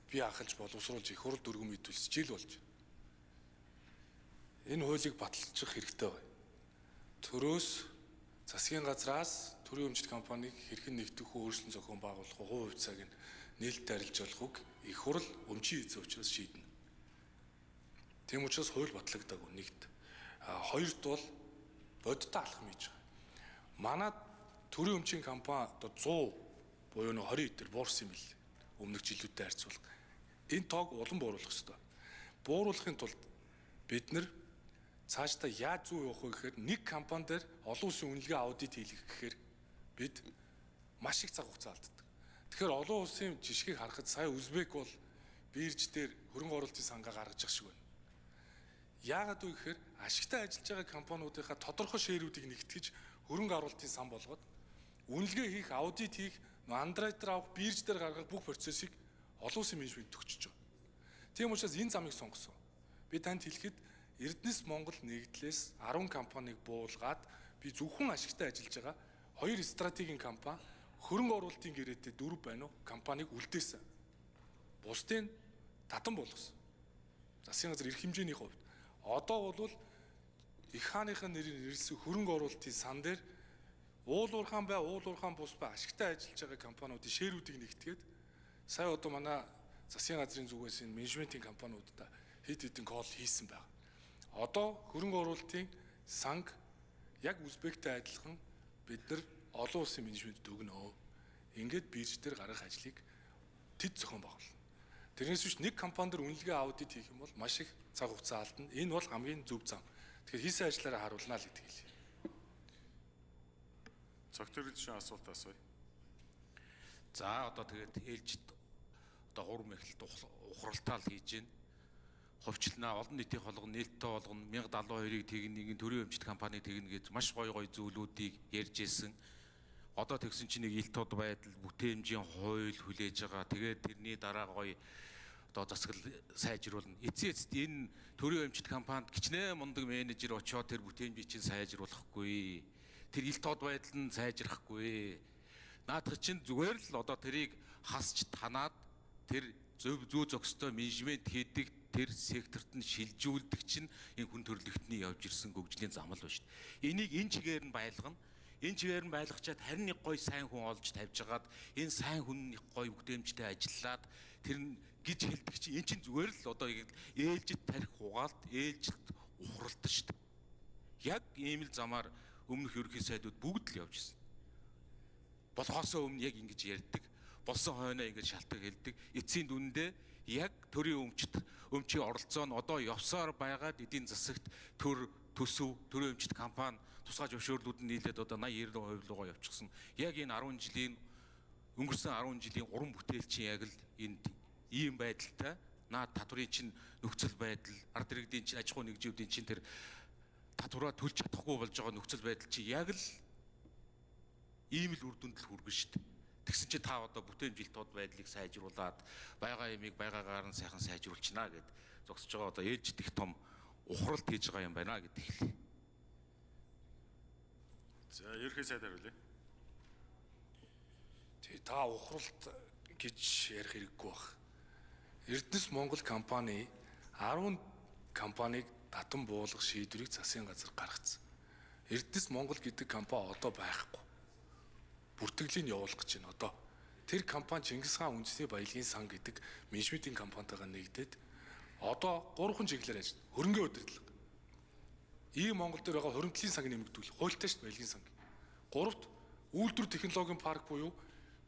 би ахалж боловсруулж их хурл дүргэн мэдүүлсэн жил болж байна. Энэ хуулийг баталчих хэрэгтэй байна. Төрөөс засгийн газраас төрийн өмчт компаниг хэрхэн нэгтгэх өөрчлөлт зохион байгуулах хувь хувьцааг нь нээлттэй арилж болохыг их хурл өмчийн эзэн учраас шийднэ. Тийм учраас хууль батлагдаагүй нэгт. Хоёрт бол бодиттой алхам хийж байгаа. Манай төрийн өмчийн компани одоо 100 буюу 20 дээр буурсан юм бил. Өмнөх жилүүдэд харьцуулах. Энэ тоог улам бууруулах ёстой. Бууруулахын тулд бид нар цаашдаа яаж зүй явах вэ гэхээр нэг компани дээр олон улсын үнэлгээ аудит хийх гэхээр бид маш их цаг хугацаа алддаг. Тэгэхээр олон улсын жишгийг харахад сая Узбек бол бирж дээр хөрөнгө оруулалтын сангаа гаргаж ах шиг байна. Яагаад вэ гэхээр ашигтай ажиллаж байгаа компаниудынхаа тодорхой шеэрүүдийг нэгтгэж хөрөнгө оруулалтын сан болгоод үнэлгээ хийх, аудит хийх, андеррайтер авах, бирж дээр гаргах бүх процессыг олон улсын менежмент төгсөж байгаа. Тийм учраас энэ замыг сонгосон. Би танд хэлэхэд Эрдэнэс Монгол нэгдлээс 10 компанийг буулгаад би зөвхөн ашигтай ажиллаж байгаа 2 стратегийн компани хөрөнгө оруулалтын гэрээтэй 4 байна уу компанийг үлдээсэн. Бусдын татан болгосон. Засгийн газар эрх хэмжээний хувьд одоо бол их хааныхаа нэрээр ирсэн хөрөнгө оруулалтын сан дээр уулуурхаан бус бай ашигтай ажиллаж байгаа компаниудын шеэрүүдийг нэгтгээд сая одоо манай засгийн газрын зүгээс энэ менежментийн компаниудад хэд хэдэн кол хийсэн байна. Одоо хөрөнгө оруулалтын санг яг Узбектэй адилхан бид нар олон улсын менежментэд өгнө. Ингээд бирж дээр гарах ажлыг тэд зохион байгуулна. Тэрнээс биш нэг компани дээр үнэлгээ аудит хийх юм бол маш их цаг хугацаа алдна. Энэ бол хамгийн зөв зам. Тэгэхээр хийсэн ажлаараа харуулнаа л гэдэг хэлье. Цогтөрөл гишүүн асуулт асууя. За одоо тэгээд ээлжид одоо хурам эхлэлт ухралтаал хийж байна. Ховчлнаа олон нийтийн холгон нээлттэй болгоно 1072-ыг тэгнэ нэг төрийн өмчт компани тэгнэ гэж маш гоё зүйлүүдийг ярьж ирсэн. Одоо тэгсэн чинь нэг илт тод байдал бүтээмжийн хууль хүлээж байгаа. Тэгээд тэрний дараа гоё одоо засаглал сайжруулна. Эцээст энэ төрийн өмчт компанид гिचнээ мундаг менежер очоод тэр бүтээмжийг чинь сайжруулахгүй. Тэр илт тод байдал нь сайжрахгүй. Наадах чинь зүгээр л одоо тэрийг хасч танаад тэр зөв зохистой менежмент хийдэг тэр секторт нь шилжүүлдэг чинь энэ хүн төрөлхтний явж ирсэн хөгжлийн зам л ба шүү дээ. Энийг энэ чигээр нь байлгана. Энэ чигээр нь байлгачаад харин нэг гой сайн хүн олж тавьжгаад энэ сайн хүн нэг гой бүтээмжтэй ажиллаад тэр нь гэж хэлдэг чинь эн чинь зүгээр л одоо ээлжид тарих хугаалт, ээлжид ухралт шүү дээ. Яг ийм л замаар өмнөх ерөнхий сайдууд бүгд л явж ирсэн. Болохоосоо өмнө яг ингэж ярьдаг. Болсон хойноо ингэж шалтгаан хэлдэг. Эцсийн дүндээ яг төрийн өмчийн оролцоо нь одоо явсаар байгаад эдийн засагт төсөв төрийн өмчт компани тусгай зөвшөөрлүүд нь нийлээд одоо 80-90% руугаа явчихсан. Яг энэ 10 жилийн өнгөрсөн 10 жилийн уран бүтээлчин яг л энд ийм байдалтай наад татврын чинь нөхцөл байдал, ард иргэдийн чинь аж ахуй нэгжүүдийн чинь тэр татвараа төлж чадахгүй болж байгаа нөхцөл байдал чинь яг л ийм л үр дүнд л хүргэн шүү дээ. Тэгсэн чинь та одоо бүтээмжил тод байдлыг сайжруулад байгаа ямиг байгаагаар нь сайхан сайжруулчихна гэд зогсож байгаа одоо ээлжид их том ухралт хийж байгаа юм байна гэдэг хэлээ. За ерхий сайд хариулъя. Тэгээ та ухралт гэж ярих хэрэггүй баг. Эрдэнэс Монгол компани 10 компаниг татан буулгах шийдвэрийг засгийн газар гаргацсан. Эрдэнэс Монгол гэдэг компани одоо байхгүй. Бүртгэлийг явуулах гэж байна одоо. Тэр компани Чингис хаан үндэсний баялагын сан гэдэг менежментийн компанитайгаа нэгдээд одоо 3 чиглэлээр ажиллана. Хөрөнгө удирдлага. Ийм Монгол дээр байгаа хөрөнгөлийн санг нэмэгдүүл. Хуультай шүү дээ баялагын санг. 3-т үйлдвэр технологийн парк буюу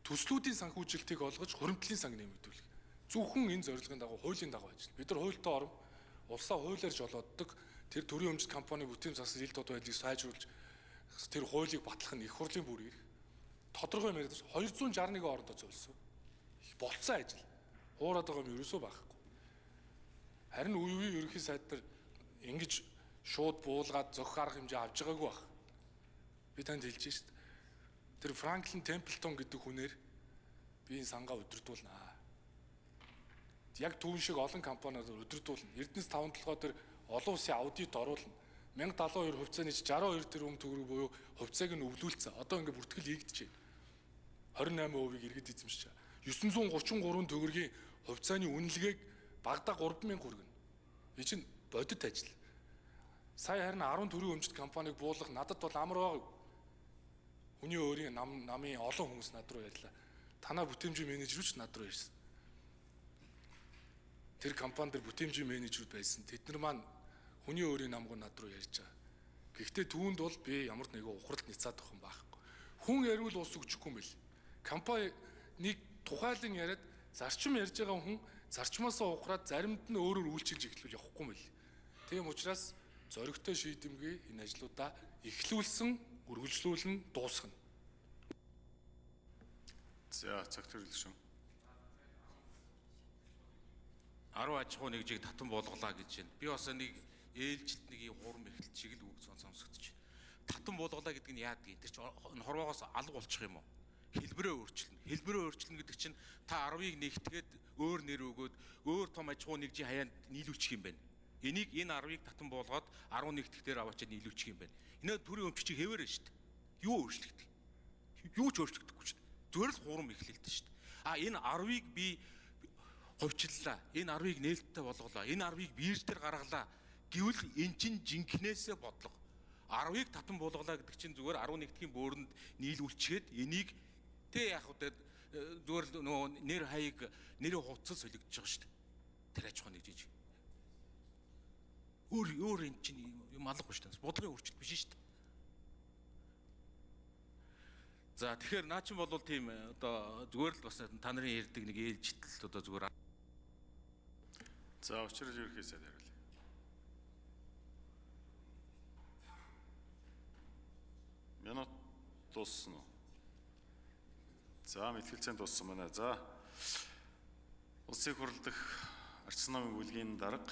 төслүүдийн санхүүжилтийг олгож хөрөнгөлийн санг нэмэгдүүлэх. Зөвхөн энэ зорилгын дагуу хуулийн дагуу ажиллана. Бид нар хуультай орон улсаа хуулиар жолооддог тэр төрийн өмчт компани бүтээн засал ил тод байдлыг сайжруулж тэр хуулийг батлах нь их хурлын бүр ирэх. Тодорхой юм яриад 261 орондоо зөвлөсөн. Болцсон ажил. Хуураад байгаа юм ерөөсөө байхгүй. Харин үеийн ерөнхий сайд нар ингэж шууд буулгаад зохих арга хэмжээ авч байгаагүй баг. Би танд хэлж шít. Тэр Франклин Темплтон гэдэг хүнээр би энэ сангаа удирдуулнаа. Яг түүн шиг олон компаниуд удирдуулна. Эрдэнэс 5 толгой дээр олон улсын аудит оруулна. 1072 хувьцааны 62 тэрбум төгрөг буюу хувьцааг нь өвлүүлсэн. Одоо ингээ бүртгэл хийгдэж байна. 28%-ийг иргэд эзэмшиж байгаа. 933 төгрөгийн хувьцааны үнэлгээг багада 3000 хүргэнэ. Би чинь бодит ажил. Сая харин 10 төрийн өмчт компаниг буулгах надад бол амар байгаа. Хүний өөрийн намын олон хүмүүс над руу ярьлаа. Танаа бүтээмжийн менежер ч над руу ирсэн. Тэр компани дээр бүтээмжийн менежерүүд байсан. Тэд нар маань хүний өөрийн намгүй над руу ярьж байгаа. Гэхдээ түүнд бол би ямар ч нэгэн ухралт ницаад авах юм байхгүй. Хүн яриул ус өгчихгүй мэл. Компани нэг тухайлан яриад зарчим ярьж байгаа хүн зарчмаасаа ухраад заримд нь өөрөөр үйлчилж эхлүүл явахгүй мэл. Тийм учраас зоригтой шийдэмгий энэ ажлуудаа эхлүүлсэн, үргэлжлүүлэн дуусгана. За цогтөрөл гишүүн. 10 аж ахуй нэгжийг татан буулгалаа гэж байна. Би бас нэг ээлжилт нэг юм хурам эхэлт шиг л үг сонсогдож байна. Татан буулгалаа гэдэг нь яадаг юм? Тэр чинь хорвоогоос алга болчих юм уу? Хэлбэрээ өөрчилнө. Хэлбэрээ өөрчилнө гэдэг чинь та 10-ыг нэгтгээд өөр нэр өгөөд өөр том аж ахуй нэгжийн хаяанд нийлүүлчих юм байна. Энийг энэ 10-ыг татан буулгаад 11 дэх дээр аваачаад нийлүүлчих юм байна. Энэ төрийн өмчийг хэвээрээ шүү дээ. Юу өөрчлөгдөв? Юу ч өөрчлөгдөхгүй шүү дээ. Зүгээр л хурам эхлэлтэй шүү дээ. А энэ 10-ыг би хувьчлалаа. Энэ 10-ыг нээлттэй болголоо. Энэ 10-ыг биер дээр гаргалаа. Гэвэл эн чинь жинкнээсээ бодлого. 10-ыг татан буулгалаа гэдэг чинь зүгээр 11-ийн бөөрөнд нийлүүлчихэд энийг тэг яг үдэ зүгээр нөгөө нэр хаяг нэрийн хуудас солигдож байгаа шүү дээ. Тэр аж ахуй нэгж. Өөр эн чинь юм алгагүй шүү дээ. Бодлогын өөрчлөлт биш шүү дээ. За тэгэхээр наа чинь бол тийм одоо зүгээр л бас та нарын ярьдаг нэг ээлжтэл одоо зүгээр За учрал ерөнхий сайд хариулъя. Минут дууссан уу? За мэтгэлцээнд дууссан байна. За улсын хурал дахь арчсан намын бүлгийн дарга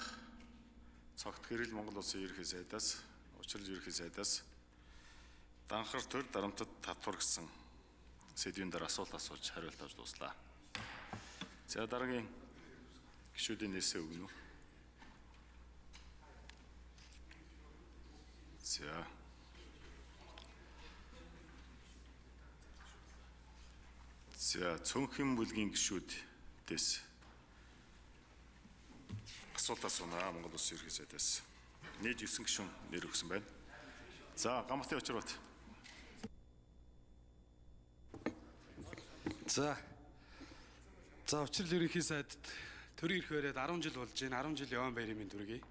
цогт гэрэл Монгол улсын ерөнхий сайдаас учрал ерөнхий сайдаас данхар төр дарамтад татвар гэсэн сэдвийн дараа асуулт асууж хариулт авч дуслаа. За дараагийн гишүүдийн нээсээ өгнө үү? За. За цөөнхийн бүлгийн гишүүдээс асуулт асуунаа Монгол улсын ерөнхий сайдаас. Нийт 9 гишүүн нэр өгсөн байна. За гамтын очрот. За учрал ерөнхий сайдд төрийн эрх бариад 10 жил болж байна. 10 жил яван баярын минь дүргий.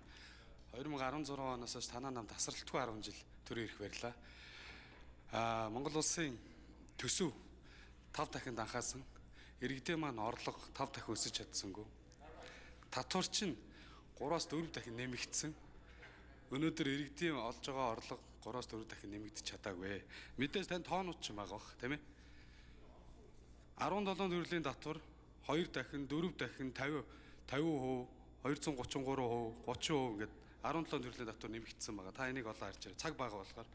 2016 оноос хойш танаа нам тасралтгүй 10 жил төрийн эрх барьлаа. Монгол улсын төсөв 5 дахин данхаасан. Иргэдийн маань орлого 5 дахин өсөж чадсангүй. Татвар чинь 3-аас 4 дахин нэмэгдсэн. Өнөөдөр иргэдийн олж байгаа орлого 3-аас 4 дахин нэмэгдэж чадаагүй. Мэдээж тань тоонууд ч байгаа бах, тийм ээ. 17 төрлийн татвар 2 дахин 4 дахин 50%, 233%, 30% ингээд 17 төрлийн татвар нэмэгдсэн байгаа. Та энийг олоо харж байгаа. Цаг бага болохоор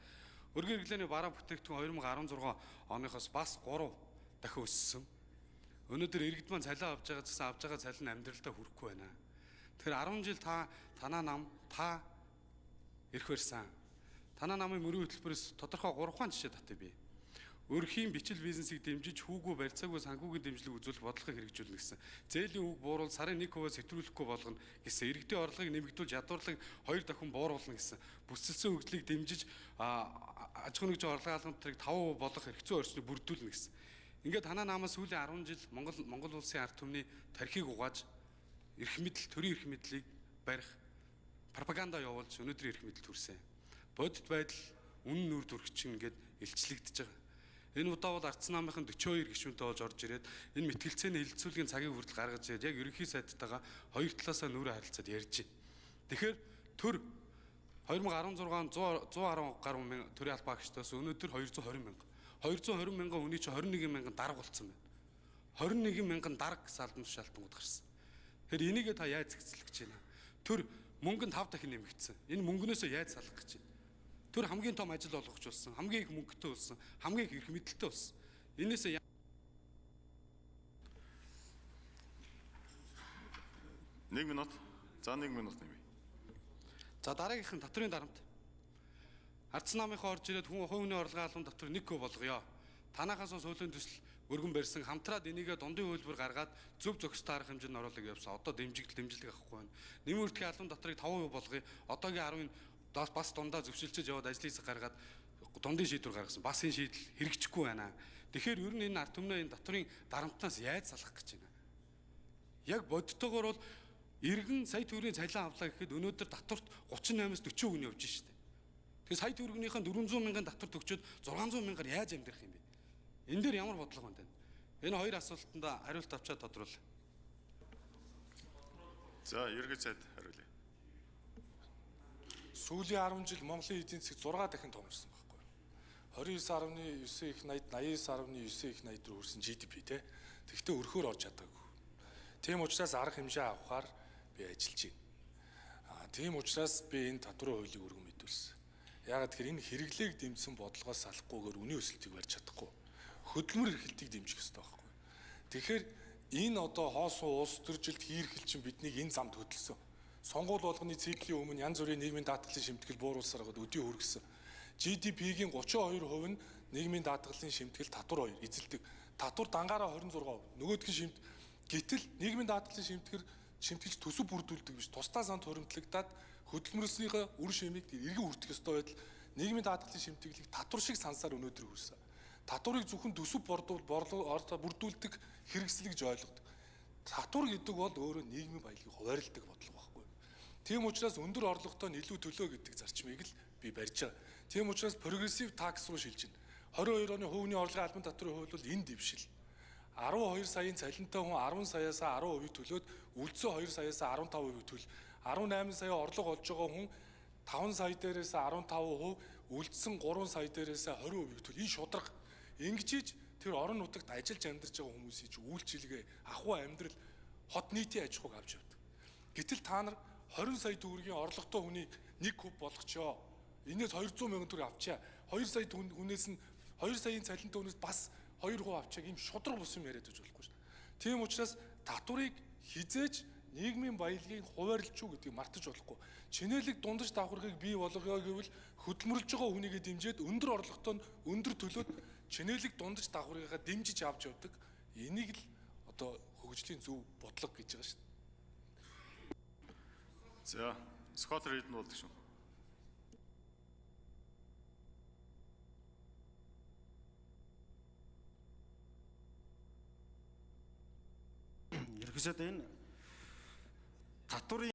өргөн хэрэглээний бараа бүтээгдэхүүн 2016 оныхоос бас 3 дахин өссөн. Өнөөдөр иргэд маань цалин авж байгаа гэсэн авж байгаа цалин амьдралдаа хүрэхгүй байна. Тэгэхээр 10 жил танаа нам эрх барьсан. Танаа намын мөрийн хөтөлбөрөөс тодорхой 3 хаан жишээ татъя бий. Өрхийн бичил бизнесийг дэмжиж хүүгүй барьцаагүй санхүүгийн дэмжлэг үзүүлэх бодлогыг хэрэгжүүлнэ гэсэн. Зээлийн үг бууруул сарын 1% сэтгүүлэхгүй болгоно гэсэн. Иргэдийн орлогыг нэмэгдүүлж ядуурлыг 2 дахин бууруулна гэсэн. Бүсэлсэн хөгжлийг дэмжиж аж ахуйн нэгж орлогын албан тушаалыг 5% болгох хэрэгцээ орчныг бүрдүүлнэ гэсэн. Ингээд танаа намаас сүүлийн 10 жил Монгол улсын ард түмний тархийг угааж эрх мэдэл, төрийн эрх мэдлийг барих пропаганда явуулж өнөөдрийн эрх мэдэл төрсөн. Бодит байдал үнэн нүрд үргчин ингээд илчлэгдэж байгаа. Энэ удаа бол Ардсан намынхан 42 гишүүнтэй болж орж ирээд энэ мэтгэлцээний хилцүүлгийн цагийг хүртэл гаргаж ирээд яг ерөнхий сайдтайгаа хоёр талаасаа нүрэ харилцаад ярьж байна. Тэгэхээр төр 2016 онд 110 гаруй мянган төрийн албаа агчдаас өнөөдөр 220 мянга. 220 мянган хүний чинь 21 мянган дарга болцсон байна. 21 мянган дарга гэсэн албан тушаалтангууд гарсан. Тэгэхээр энийгээ та яаж зэгцлэх гэж байна? Төр мөнгө нь 5 дахин нэмэгдсэн. Энэ мөнгнөөсөө яаж салах гэж байна? Тэр хамгийн том ажил олгогч болсон, хамгийн их мөнгөтэй болсон, хамгийн их эрх мэдэлтэй болсон. Энээсээ 1 минут. За 1 минут нэмье. За дараагийнх нь татврын дарамт. Ардсан намынхаа орж ирээд хүн хувийн орлогын албан татвар 1% болгоё. Танахаас суулийн төсөл өргөн барьсан хамтраад энийгээ дундын хөлбөр гаргаад зөв зохистой арга хэмжээнд оруулах явсан. Одоо дэмжлэг авахгүй байна. Нэмийн үртгийн албан татварыг 5% болгоё. Одоогийн 10 бас дундаа зөвшөлдөж яваад ажлын хэсэг гаргаад дундын шийдвэр гаргасан. Бас энэ шийдэл хэрэгжихгүй байна. Тэгэхээр ер нь энэ ард түмнээ энэ татврын дарамтнаас яаж салах гэж байна? Яг бодтойгоор бол иргэн сая төгрөгийн цалин авлаа гэхэд өнөөдөр татварт 38-аас 40% нь явж штэ. Тэгэхээр сая төгрөгийнхээ 400 мянган татвар төгчөөд 600 мянгаар яаж амьдрах юм бэ? Энэ дээр ямар бодлого байна? Энэ хоёр асуултанд хариулт авчаад тодруулъя. За ерөнхий сайд хариулъя. Сүүлийн 10 жил Монголын эдийн засаг 6 дахин томорсон байхгүй юу? 29.9 их 80, 89.9 их 80 руу хүрсэн GDP те. Тэгвэл өрхөөр орж чадаагүй. Тийм учраас арга хэмжээ авахаар би ажиллаж байна. Тийм учраас би энэ татварын хуулийг өргөн мэдүүлсэн. Яагаад тэгэхээр энэ хэрэглээг дэмжсэн бодлогоос салахгүйгээр үнийн өсөлтийг барьж чадахгүй. Хөдөлмөр эрхлэлтийг дэмжих хэрэгтэй байхгүй. Тэгэхээр энэ одоо хоосон улс төр жилд хийрхэл чинь биднийг энэ замд хөдөлсөн. Сонгуул болгоны циклийн өмнө янз бүрийн нийгмийн даатгалын шимтгэл бууруулсаар гад өдий хүргэсэн. GDP-гийн 32% нь нийгмийн даатгалын шимтгэл татвар 2 эзэлдэг. Татвар дангаараа 26%. Нөгөөдгөө шимт гэтэл нийгмийн даатгалын шимтгэлч төсөв бүрдүүлдэг биш. Тусдаа санд хуримтлагдаад хөдөлмөрсийнхээ үр шимийг эргэн хүртэх ёстой байтал нийгмийн даатгалын шимтгэлийг татвар шиг сансаар өнөөдөр хүрсэн. Татварыг зөвхөн төсөв бүрдүүлдэг хэрэгслэг гэж ойлгодог. Татвар гэдэг бол өөрөө нийгмийн баялагийг хуваарлдаг бодлого байхгүй. Тийм учраас өндөр орлоготой илүү төлөө гэдэг зарчмыг л би барьж байгаа. Тийм учраас прогрессив такс руу шилжинэ. 22 оны хувийн орлогын албан татврын хувь бол энэ дэвшил. 12 саяын цалинтай хүн 10 саяасаа 10% төлөөд үлдсэн 2 саяасаа 15% төлөл. 18 сая орлого олж байгаа хүн 5 сая дээрээс 15%, үлдсэн 3 сая дээрээс 20% төлөл. Энэ шударга. Ингэж тэр орон нутагт ажиллаж амьдарч байгаа хүмүүсийн ч үйлчилгээ, ахуй амьдрал, хот нийтийн аж ахуйг авч явдаг. Гэтэл та нар 20 сая төгрөгийн орлоготой хүнийг 1 куб болгочоо. Энээс 200 мянган төгрөг авчаа. 2 сая хүнээс нь 2 саяын цалинтай хүнээс бас 2% авчааг ийм шудраг бус юм яриад байж болохгүй шүү. Тийм учраас татварыг хизээж нийгмийн баялагийг хуваарлж юу гэдгийг мартаж болохгүй. Чинээлэг дундаж давхаргыг бий болгоё гэвэл хөдөлмөрлж байгаа хүнийгээ дэмжиж өндөр орлоготой өндөр төлөөд чинээлэг дундаж давхаргыгаа дэмжиж авч явдаг. Энийг л одоо хөгжлийн зөв бодлого гэж байгаа шүү. За, Скотер хэдэн болдог шүү. Ерөнхийдөө энэ татварын